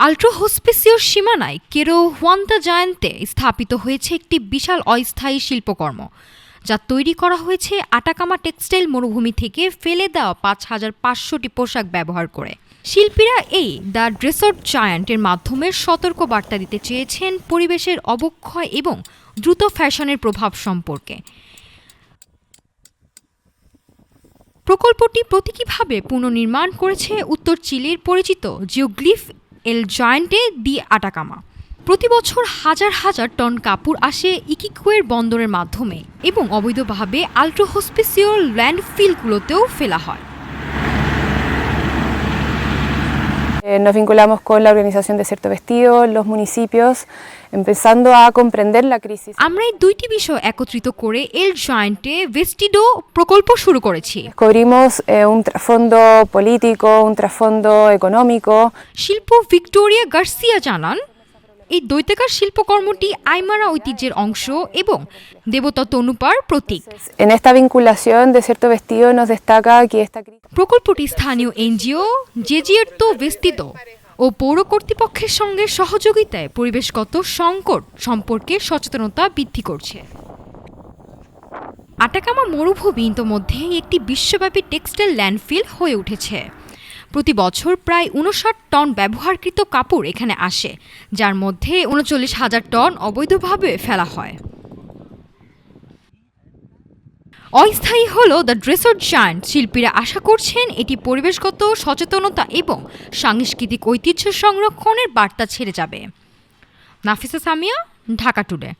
Ultra হোসপেসিওর সীমানায় কেরো হুয়ান্তা জায়ান্তে স্থাপিত হয়েছে একটি বিশাল অস্থায়ী শিল্পকর্ম, যা তৈরি করা হয়েছে আটাকামা টেক্সটাইল মরুভূমি থেকে ফেলে দেওয়া ৫,৫০০টি পোশাক ব্যবহার করে। শিল্পীরা এই দ্য ড্রেসড জায়ান্টের মাধ্যমে সতর্ক বার্তা দিতে চেয়েছেন পরিবেশের অবক্ষয় এবং দ্রুত ফ্যাশনের প্রভাব সম্পর্কে। প্রকল্পটি প্রতীকীভাবে পুনর্নির্মাণ করেছে উত্তর চিলির পরিচিত জিওগ্লিফ এল জায়ান্টে দি আটাকামা। প্রতি বছর হাজার হাজার টন কাপড় আসে ইকিকুয়ের বন্দরের মাধ্যমে এবং অবৈধভাবে আল্ট্রা হোসপেসিওর ল্যান্ডফিলগুলোতেও ফেলা হয়। Nos vinculamos con la organización Desierto Vestido, los municipios, empezando a comprender la crisis. আমরা এই দুইটি বিষয় একত্রিত করে এল জায়ান্টে ভেস্টিডো প্রকল্প শুরু করেছি। Descubrimos un trasfondo político, un trasfondo económico. শিল্প ভিক্টোরিয়া গার্সিয়া জানান, এই দৈত্যাকার শিল্পকর্মটি আইমারা ঐতিহ্যের অংশ এবং দেবতত্ত্ব অনুপার প্রতীক। En esta vinculación Desierto Vestido nos destaca que esta crisis. প্রকল্পটি স্থানীয় এনজিও জেজিয়ের্তো ভেস্তিদো ও পৌর কর্তৃপক্ষের সঙ্গে সহযোগিতায় পরিবেশগত সংকট সম্পর্কে সচেতনতা বৃদ্ধি করছে। আটাকামা মরুভূমি ইতোমধ্যে একটি বিশ্বব্যাপী টেক্সটাইল ল্যান্ডফিল হয়ে উঠেছে। প্রতি বছর প্রায় ৫৯ টন ব্যবহারকৃত কাপড় এখানে আসে, যার মধ্যে ৩৯,০০০ টন অবৈধভাবে ফেলা হয়। অস্থায়ী হল দ্য ড্রেসড জায়ান্ট। শিল্পীরা আশা করছেন এটি পরিবেশগত সচেতনতা এবং সাংস্কৃতিক ঐতিহ্য সংরক্ষণের বার্তা ছেড়ে যাবে। নাফিসা সামিয়া, ঢাকা টুডে।